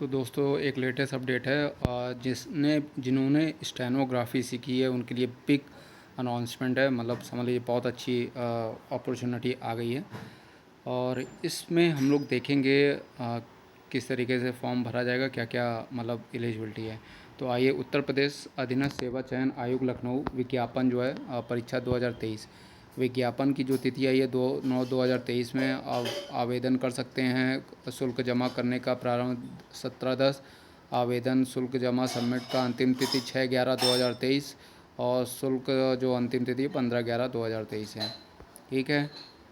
तो दोस्तों एक लेटेस्ट अपडेट है जिन्होंने स्टेनोग्राफी सीखी है उनके लिए बिग अनाउंसमेंट है। मतलब समझ लीजिए बहुत अच्छी अपॉर्चुनिटी आ गई है। और इसमें हम लोग देखेंगे किस तरीके से फॉर्म भरा जाएगा, क्या क्या मतलब एलिजिबिलिटी है। तो आइए, उत्तर प्रदेश अधीनस्थ सेवा चयन आयोग लखनऊ विज्ञापन जो है परीक्षा 2023 विज्ञापन की जो तिथि आई है 2/9/2023 में आवेदन कर सकते हैं। शुल्क जमा करने का प्रारंभ 17/10। आवेदन शुल्क जमा सबमिट का अंतिम तिथि 6/11/2023 और शुल्क जो अंतिम तिथि 15/11/2023 है। ठीक है।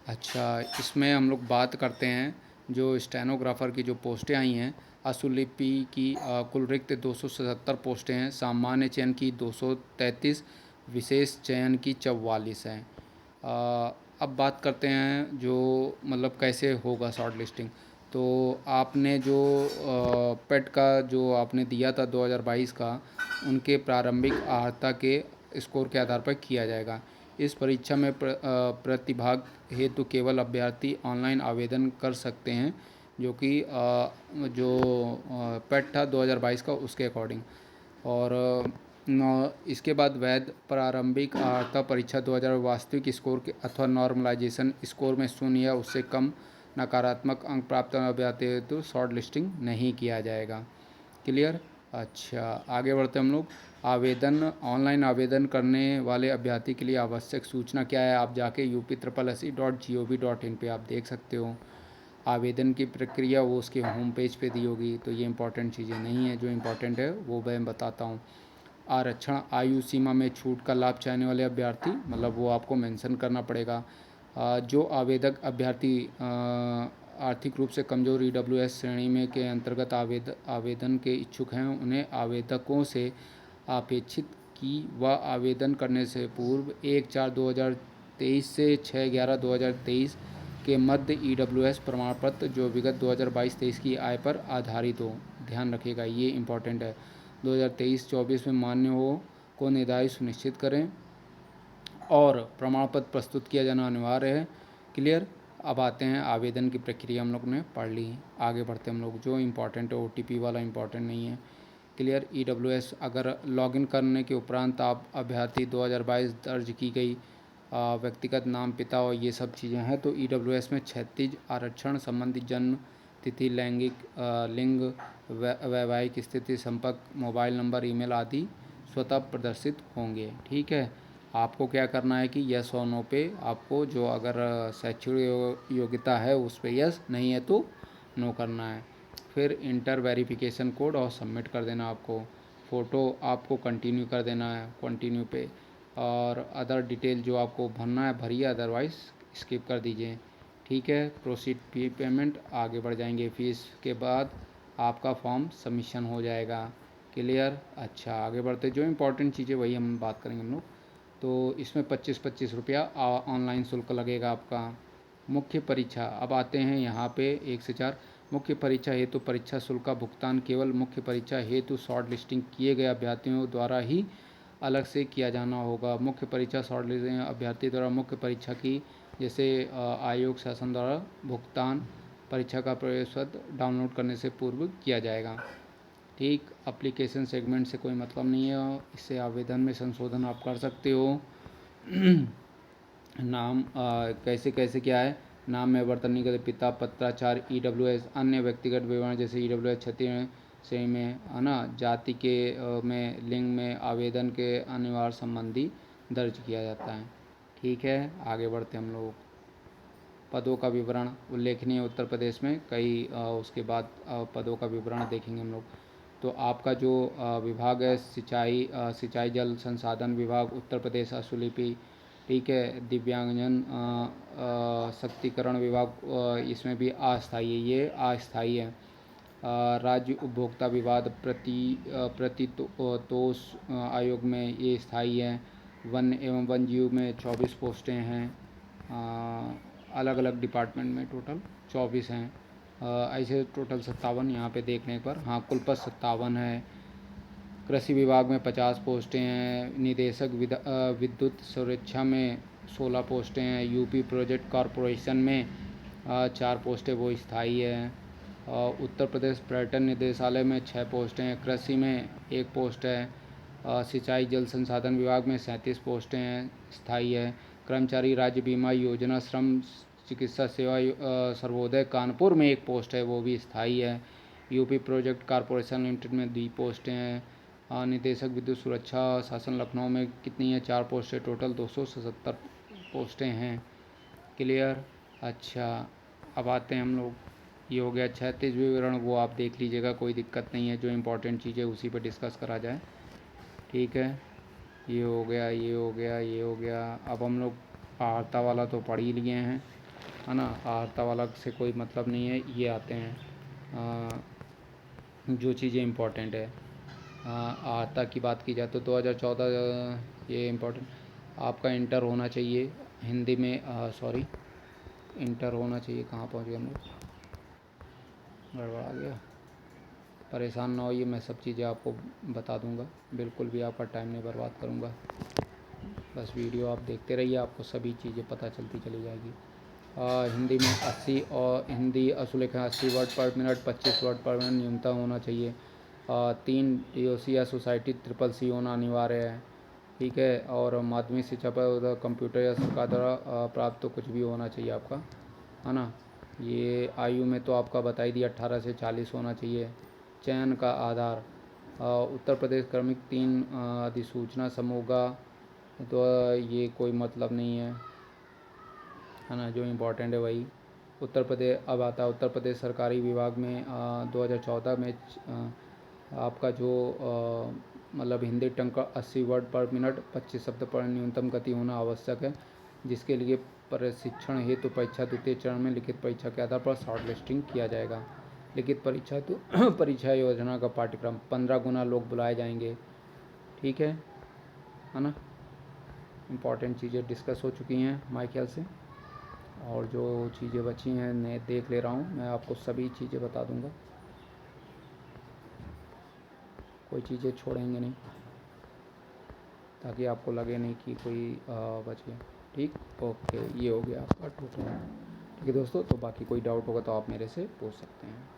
अच्छा, इसमें हम लोग बात करते हैं जो स्टेनोग्राफ़र की जो पोस्टें आई हैं। असुलिपि की कुल रिक्त 277 पोस्टें हैं। सामान्य चयन की 233, विशेष चयन की 44 हैं। अब बात करते हैं जो मतलब कैसे होगा शॉर्ट लिस्टिंग। तो आपने जो पेट का जो आपने दिया था 2022 का, उनके प्रारंभिक अर्हता के स्कोर के आधार पर किया जाएगा। इस परीक्षा में प्रतिभाग हेतु केवल अभ्यर्थी ऑनलाइन आवेदन कर सकते हैं, जो कि जो पेट था 2022 का उसके अकॉर्डिंग। और इसके बाद वैध प्रारंभिक अर्हता परीक्षा 2000 वास्तविक स्कोर के अथवा नॉर्मलाइजेशन स्कोर में 0 या उससे कम नकारात्मक अंक प्राप्त अभ्यर्थी हेतु शॉर्ट लिस्टिंग नहीं किया जाएगा। क्लियर। अच्छा, आगे बढ़ते हम लोग। आवेदन ऑनलाइन आवेदन करने वाले अभ्यर्थी के लिए आवश्यक सूचना क्या है, आप जाके UP SSC.gov.in पे आप देख सकते हो। आवेदन की प्रक्रिया वो उसके होम पेज पे दी होगी, तो ये इंपॉर्टेंट चीज़ें नहीं है। जो इंपॉर्टेंट है वो मैं बताता हूँ। आरक्षण आयु सीमा में छूट का लाभ चाहने वाले अभ्यर्थी, मतलब वो आपको मेंशन करना पड़ेगा। जो आवेदक अभ्यर्थी आर्थिक रूप से कमज़ोर EWS श्रेणी में के अंतर्गत आवेदन के इच्छुक हैं, उन्हें आवेदकों से अपेक्षित कि वह आवेदन करने से पूर्व 1/4/2023 से 6/11/2023 के मध्य EWS प्रमाण पत्र जो विगत 2022-23 की आय पर आधारित हो। ध्यान रखिएगा, ये इम्पॉर्टेंट है। 2023-24 में मान्य हो को निर्धारित सुनिश्चित करें और प्रमाण पत्र प्रस्तुत किया जाना अनिवार्य है। क्लियर। अब आते हैं आवेदन की प्रक्रिया, हम लोग ने पढ़ ली। आगे बढ़ते हम लोग। जो इम्पोर्टेंट है OTP वाला इम्पोर्टेंट नहीं है। क्लियर। EWS अगर लॉगिन करने के उपरांत आप अभ्यर्थी 2022 दर्ज की गई व्यक्तिगत नाम, पिता और ये सब चीज़ें हैं, तो EWS में क्षैतिज आरक्षण संबंधी जन्म तिथि, लैंगिक लिंग, वैवाहिक स्थिति, संपर्क, मोबाइल नंबर, ईमेल आदि स्वतः प्रदर्शित होंगे। ठीक है। आपको क्या करना है कि यस और नो पे आपको, जो अगर शैक्षणिक योग्यता है उस पे यस, नहीं है तो नो करना है। फिर इंटर वेरिफिकेशन कोड और सबमिट कर देना आपको। फ़ोटो आपको कंटिन्यू कर देना है, कंटिन्यू पे। और अदर डिटेल जो आपको भरना है भरिए, अदरवाइज़ स्किप कर दीजिए। ठीक है। प्रोसीड फी पेमेंट, आगे बढ़ जाएंगे। फीस के बाद आपका फॉर्म सबमिशन हो जाएगा। क्लियर। अच्छा, आगे बढ़ते। जो इम्पोर्टेंट चीज़ें वही हम बात करेंगे हम लोग। तो इसमें 25-25 रुपया ऑनलाइन शुल्क लगेगा आपका। मुख्य परीक्षा, अब आते हैं यहाँ पे 1 से 4। मुख्य परीक्षा हेतु परीक्षा शुल्क का भुगतान केवल मुख्य परीक्षा हेतु शॉर्ट लिस्टिंग किए गए अभ्यर्थियों द्वारा ही अलग से किया जाना होगा। मुख्य परीक्षा शॉर्ट लिस्टिंग अभ्यर्थी द्वारा मुख्य परीक्षा की जैसे आयोग शासन द्वारा भुगतान परीक्षा का प्रवेश पत्र डाउनलोड करने से पूर्व किया जाएगा। ठीक। एप्लीकेशन सेगमेंट से कोई मतलब नहीं है, इससे आवेदन में संशोधन आप कर सकते हो। नाम कैसे कैसे क्या है, नाम में वर्तनी के पिता, पत्राचार, EWS अन्य व्यक्तिगत विवरण जैसे EWS क्षत्रिय श्रेणी में है ना, जाति के में, लिंग में आवेदन के अनिवार्य संबंधी दर्ज किया जाता है। ठीक है। आगे बढ़ते हम लोग। पदों का विवरण उल्लेखनीय उत्तर प्रदेश में कई उसके बाद पदों का विवरण देखेंगे हम लोग। तो आपका जो विभाग है, सिंचाई जल संसाधन विभाग उत्तर प्रदेश असुलिपि। ठीक है। दिव्यांगजन सशक्तिकरण विभाग, इसमें भी अस्थायी है, ये अस्थायी है। राज्य उपभोक्ता विवाद प्रतितोष आयोग में ये स्थायी है। वन एवं वन्यजीव में 24 पोस्टें हैं। अलग अलग डिपार्टमेंट में टोटल 24 हैं। ऐसे टोटल 57 यहाँ पे देखने पर, हाँ कुल पर 57 है। कृषि विभाग में 50 पोस्टें हैं। निदेशक विद्युत सुरक्षा में 16 पोस्टें हैं। UP प्रोजेक्ट कॉरपोरेशन में 4 पोस्टें वो स्थायी है। उत्तर प्रदेश पर्यटन निदेशालय में 6 पोस्टें हैं, कृषि में 1 पोस्ट है, सिंचाई जल संसाधन विभाग में 37 पोस्टें हैं, स्थायी है। कर्मचारी राज्य बीमा योजना श्रम चिकित्सा सेवा सर्वोदय कानपुर में 1 पोस्ट है, वो भी स्थायी है। यूपी प्रोजेक्ट कॉरपोरेशन लिमिटेड में 2 पोस्टें हैं। निदेशक विद्युत सुरक्षा शासन लखनऊ में कितनी है? 4 पोस्टें, टोटल 277 पोस्टें हैं। क्लियर? अच्छा, अब आते हैं हम लोग, ये हो गया 36 विवरण, वो आप देख लीजिएगा, कोई दिक्कत नहीं है, जो इम्पोर्टेंट चीज़ है उसी पर डिस्कस करा जाए। ठीक है, ये हो गया, ये हो गया, ये हो गया। अब हम लोग आहारता वाला तो पढ़ ही लिए हैं, है ना, आहारता वाला से कोई मतलब नहीं है। ये आते हैं जो चीज़ें इम्पोर्टेंट है। आहारता की बात की जाए तो 2014 ये इम्पोर्टेंट, आपका इंटर होना चाहिए हिंदी में, सॉरी, इंटर होना चाहिए। कहाँ पहुँच गए हम लोग? गड़बड़ा गया, परेशान ना होइए, मैं सब चीज़ें आपको बता दूंगा, बिल्कुल भी आपका टाइम नहीं बर्बाद करूंगा। बस वीडियो आप देखते रहिए, आपको सभी चीज़ें पता चलती चली जाएगी। हिंदी में 80 और हिंदी असुलेखन 80 word per minute, 25 word per minute न्यूनतम होना चाहिए। 3 DOC या सोसाइटी CCC होना अनिवार्य है। ठीक है, और माध्यमिक शिक्षा पर कंप्यूटर या सरकार द्वारा प्राप्त तो कुछ भी होना चाहिए आपका, है ना। ये आयु में तो आपका बता ही दिया, 18 से 40 होना चाहिए। चयन का आधार उत्तर प्रदेश क्रमिक 3 अधिसूचना समूह का, तो ये कोई मतलब नहीं है ना, जो इम्पोर्टेंट है वही। उत्तर प्रदेश अब आता है, उत्तर प्रदेश सरकारी विभाग में 2014 में आपका जो मतलब हिंदी टंक 80 वर्ड पर मिनट, 25 शब्द पर न्यूनतम गति होना आवश्यक है, जिसके लिए प्रशिक्षण हेतु परीक्षा द्वितीय चरण में लिखित परीक्षा के आधार पर शॉर्ट लिस्टिंग किया जाएगा। लिखित परीक्षा तो परीक्षा योजना का पाठ्यक्रम 15 गुना लोग बुलाए जाएंगे। ठीक है ना। इम्पॉर्टेंट चीज़ें डिस्कस हो चुकी हैं हमारे ख्याल से, और जो चीज़ें बची हैं मैं देख ले रहा हूँ, मैं आपको सभी चीज़ें बता दूँगा, कोई चीज़ें छोड़ेंगे नहीं, ताकि आपको लगे नहीं कि कोई बच गया। ठीक, ओके, ये हो गया आपका टोटल। ठीक है दोस्तों, तो बाकी कोई डाउट होगा तो आप मेरे से पूछ सकते हैं।